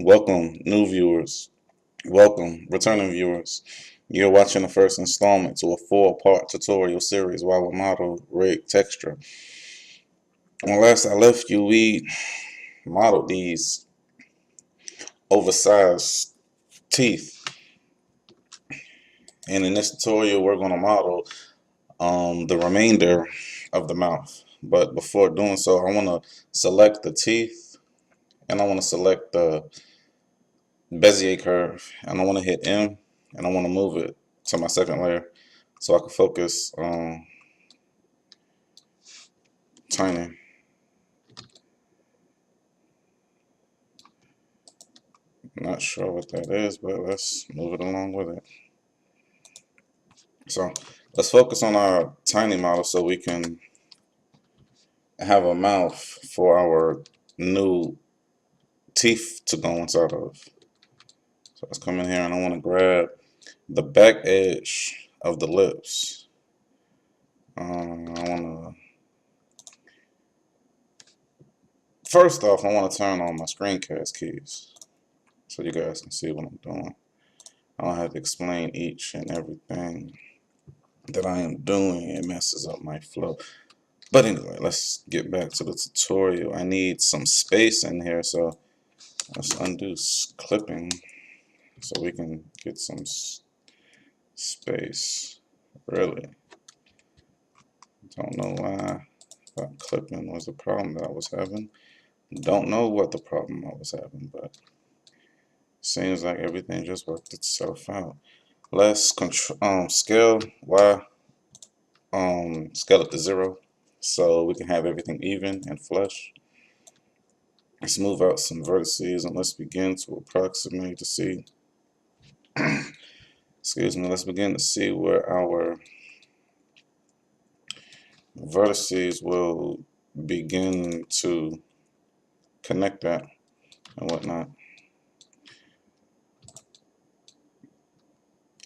Welcome, new viewers. Welcome, returning viewers. You're watching the first installment to a four-part tutorial series while we model rig texture. When last I left you, we modeled these oversized teeth. And in this tutorial, we're going to model the remainder of the mouth. But before doing so, I want to select the teeth and I want to select the Bezier curve, and I want to hit M, and I want to move it to my second layer so I can focus on tiny. Not sure what that is, but let's move it along with it. So let's focus on our tiny model so we can have a mouth for our new teeth to go inside of. So let's come in here and I want to grab the back edge of the lips. I want to First off, I want to turn on my screencast keys so you guys can see what I'm doing. I don't have to explain each and everything that I am doing. It messes up my flow. But anyway, let's get back to the tutorial. I need some space in here, so let's undo clipping so we can get some space. Really, don't know why that clipping was the problem that I was having. Don't know what the problem I was having, but seems like everything just worked itself out. Let's scale Y, scale it to 0 so we can have everything even and flush. Let's move out some vertices and let's begin to approximate to see, let's begin to see where our vertices will begin to connect at and whatnot.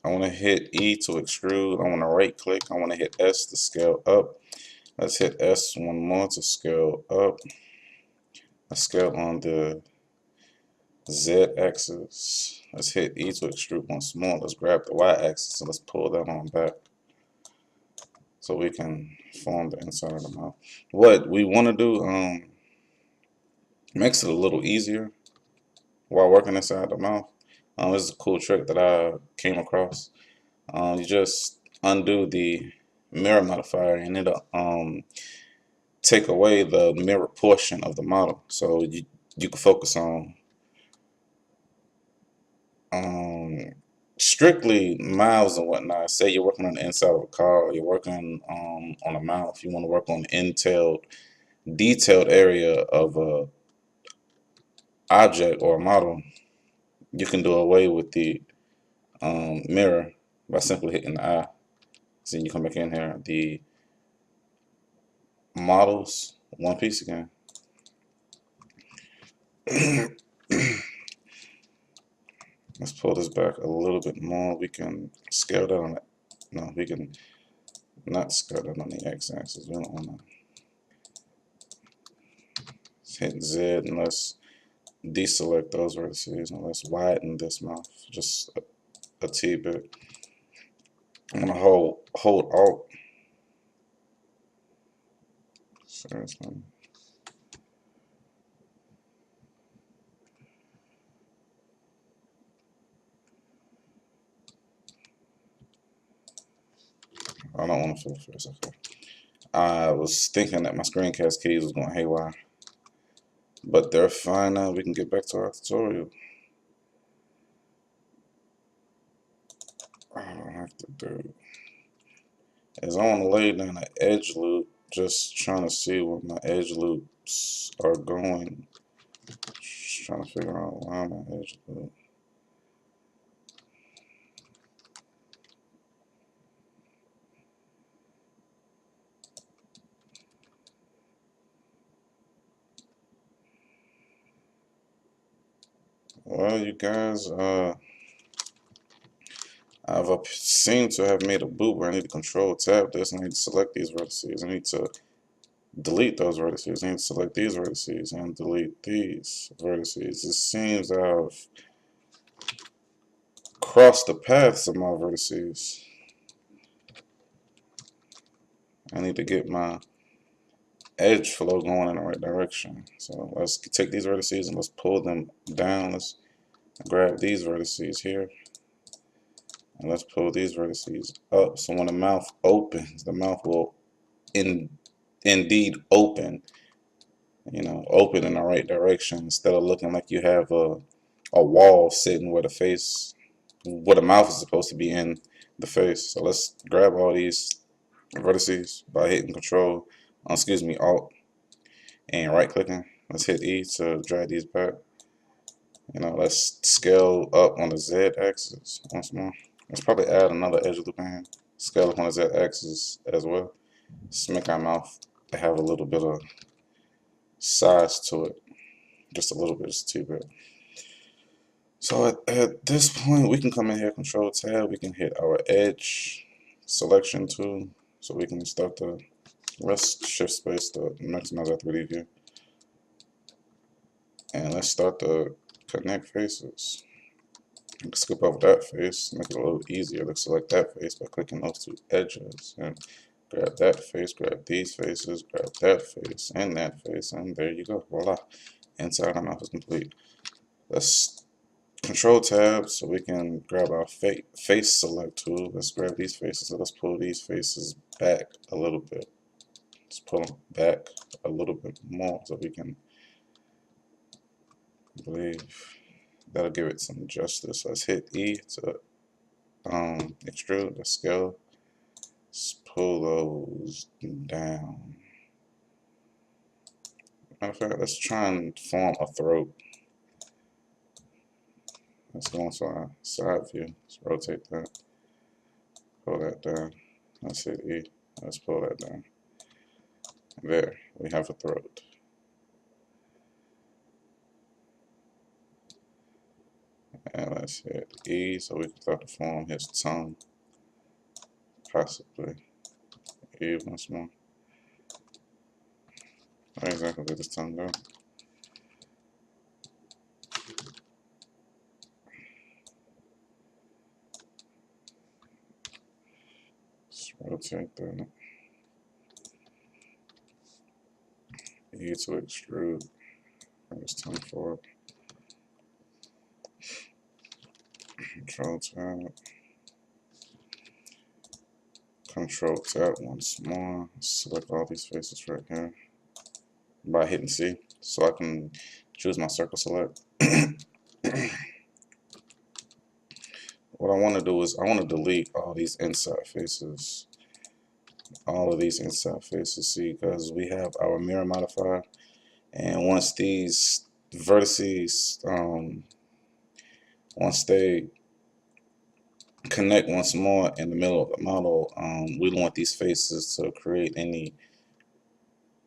I want to hit E to extrude. I want to right click. I want to hit S to scale up. Let's hit S one more to scale up. Let's scale on the Z axis. Let's hit E to extrude once more. Let's grab the Y axis and let's pull that on back so we can form the inside of the mouth. What we want to do makes it a little easier while working inside the mouth. This is a cool trick that I came across. You just undo the mirror modifier and it'll take away the mirror portion of the model, so you can focus on strictly mouths and whatnot. Say you're working on the inside of a car, or you're working on a mouth. You want to work on the detailed area of a object or a model. You can do away with the mirror by simply hitting the eye. So you come back in here, the models, one piece again. Let's pull this back a little bit more. We can scale that on it. No, we can not scale that on the x-axis. We don't want to. Let's hit Z and let's deselect those vertices and let's widen this mouth just a teeny bit. I'm gonna hold Alt. Seriously. I don't want to fill first. Okay. I was thinking that my screencast keys was going haywire, but they're fine now. We can get back to our tutorial. All I have to do is I want to lay down an edge loop, just trying to see where my edge loops are going. Just trying to figure out why my edge loop. Well, you guys, I've seemed to have made a boot where I need to control tab this. I need to select these vertices. I need to delete those vertices. I need to select these vertices and delete these vertices. It seems I've crossed the paths of my vertices. I need to get my edge flow going in the right direction. So let's take these vertices and let's pull them down. Let's grab these vertices here and let's pull these vertices up. So when the mouth opens, the mouth will indeed open, open in the right direction instead of looking like you have a wall sitting where the mouth is supposed to be in the face. So let's grab all these vertices by hitting Control, excuse me, Alt and right clicking. Let's hit E to drag these back. Let's scale up on the Z axis once more. Let's probably add another edge loop in. Scale up on the Z axis as well. Just make our mouth have a little bit of size to it. Just a little bit, just too bit. So at this point, we can come in here, Control Tab. We can hit our edge selection tool, so we can start the rest shift space to maximize our 3D view. And let's start the connect faces. Skip over that face, make it a little easier. Let's select that face by clicking those two edges and grab that face, grab these faces, grab that face and that face, and there you go. Voila. Inside our mouth is complete. Let's Control Tab so we can grab our face select tool. Let's grab these faces and let's pull these faces back a little bit. Let's pull them back a little bit more so we can, I believe that'll give it some justice. Let's hit E to extrude the scale. Let's pull those down. Matter of fact, let's try and form a throat. Let's go into our side view. Let's rotate that. Pull that down. Let's hit E. Let's pull that down. There, we have a throat. And let's hit E so we can start to form his tongue. Possibly. E once more. How exactly did this tongue go? Let's rotate that. E to extrude. Bring his tongue forward. Control Tab. Control Tab once more. Select all these faces right here by hitting C so I can choose my circle select. What I want to do is I want to delete all these inside faces. All of these inside faces, see, because we have our mirror modifier, and once these vertices, once they connect once more in the middle of the model, we don't want these faces to create any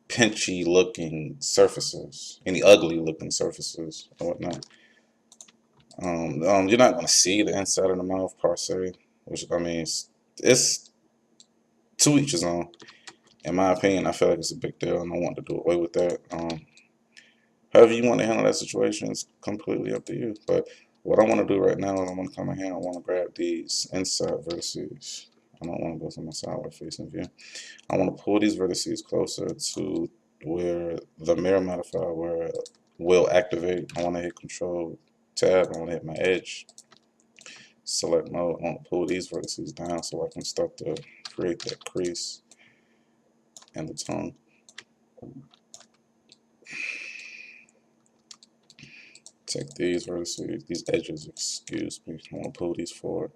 pinchy looking surfaces, any ugly looking surfaces or whatnot. You're not going to see the inside of the mouth per se, which I mean, it's to each his own. In my opinion, I feel like it's a big deal, and I want to do away with that. However you want to handle that situation is completely up to you. But what I want to do right now is I want to come in here. I want to grab these inside vertices. I don't want to go to my sideward facing view. I want to pull these vertices closer to where the mirror modifier will activate. I want to hit Control Tab. I want to hit my edge select mode. I want to pull these vertices down so I can start to create that crease in the tongue. Take these vertices, these edges, excuse me. I want to pull these forward.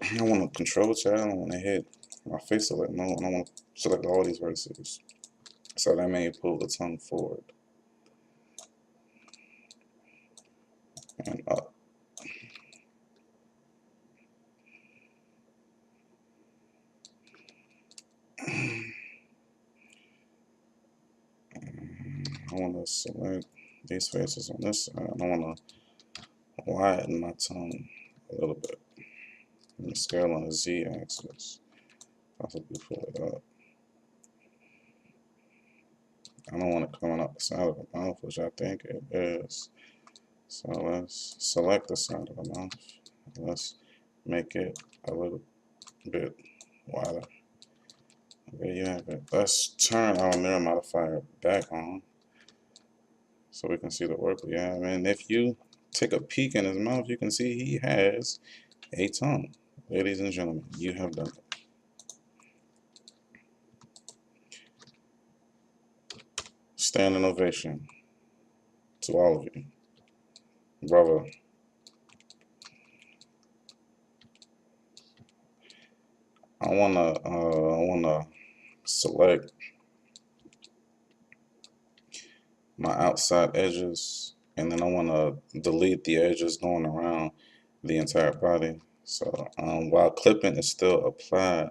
I want to Control Tab. I want to hit my face select mode, and I want to select all these vertices. So that may pull the tongue forward and up. I want to select these faces on this side. I want to widen my tongue a little bit. And the scale on the Z axis. Possibly pull it up. I don't want it coming up the side of the mouth, which I think it is. So let's select the side of the mouth. Let's make it a little bit wider. There you have it. Let's turn our mirror modifier back on so we can see the work we have. And if you take a peek in his mouth, you can see he has a tongue. Ladies and gentlemen, you have done it. Standing ovation to all of you. Bravo. I wanna select my outside edges, and then I wanna delete the edges going around the entire body. So while clipping is still applied,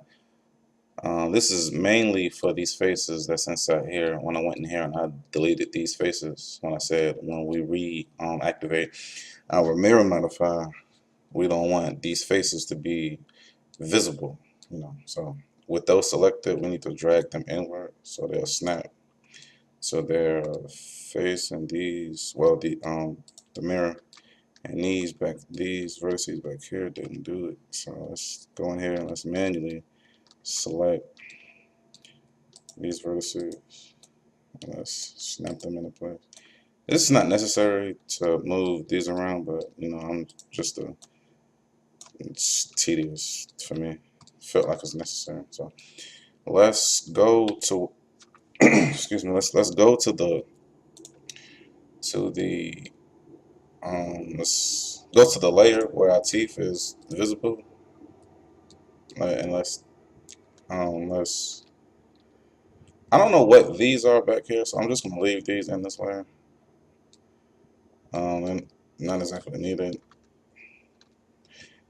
this is mainly for these faces that's inside here. When I went in here and I deleted these faces, when I said when we reactivate our mirror modifier, we don't want these faces to be visible, you know. So with those selected, we need to drag them inward so they'll snap. So their face and these, well, the mirror and these vertices back here didn't do it. So let's go in here and let's manually select these vertices and let's snap them into place. This is not necessary to move these around, but you know, it's tedious for me. Felt like it's necessary. So let's go to excuse me, let's go to the let's go to the layer where our teeth is visible. And let's I don't know what these are back here, so I'm just gonna leave these in this layer. And not exactly needed.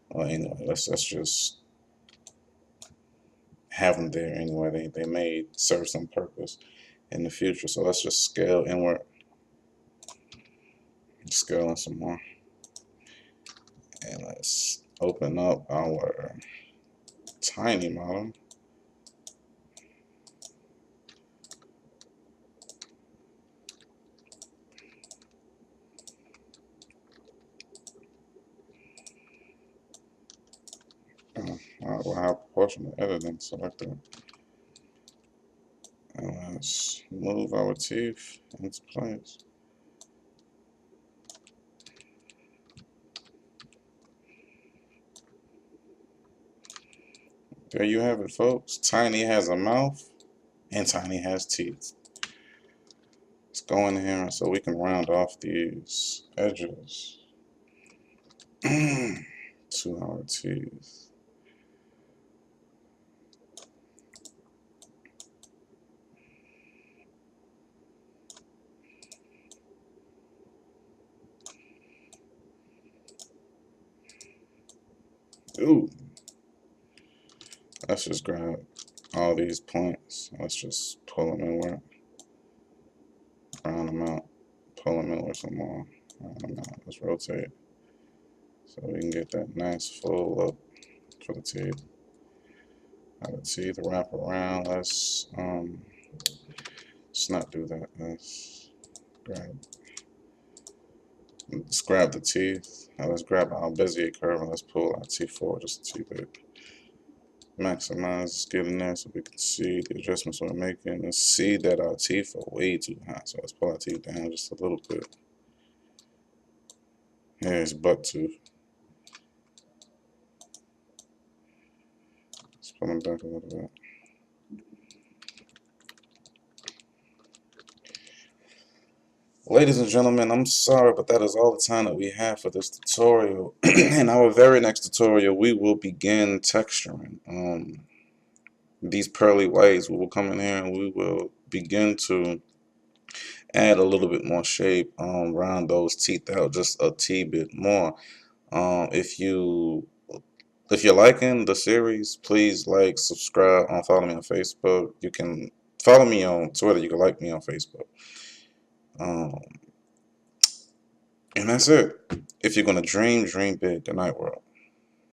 Well, anyway, let's just have them there anyway. They may serve some purpose in the future. So let's just scale inward, scale in some more, and let's open up our tiny model. We'll have proportional editing selected. And let's move our teeth into place. There you have it, folks. Tiny has a mouth and Tiny has teeth. Let's go in here so we can round off these edges to our teeth. Ooh. Let's just grab all these points. Let's just pull them inward, round them out, pull them inward some more, round them out. Let's rotate so we can get that nice full look for the teeth. Have the teeth wrap around. Let's not do that. Let's grab the teeth. Now let's grab our Bezier curve and let's pull our teeth forward just a little bit. Maximize, get in there so we can see the adjustments we're making and see that our teeth are way too high. So let's pull our teeth down just a little bit. Here's buck tooth. Let's pull them back a little bit. Ladies and gentlemen, I'm sorry, but that is all the time that we have for this tutorial. In our very next tutorial, we will begin texturing. These pearly whites, we will come in here and we will begin to add a little bit more shape, round those teeth out just a tee bit more. If you're liking the series, please like, subscribe, follow me on Facebook. You can follow me on Twitter. You can like me on Facebook. And that's it. If you're gonna dream, dream big. Good night, world.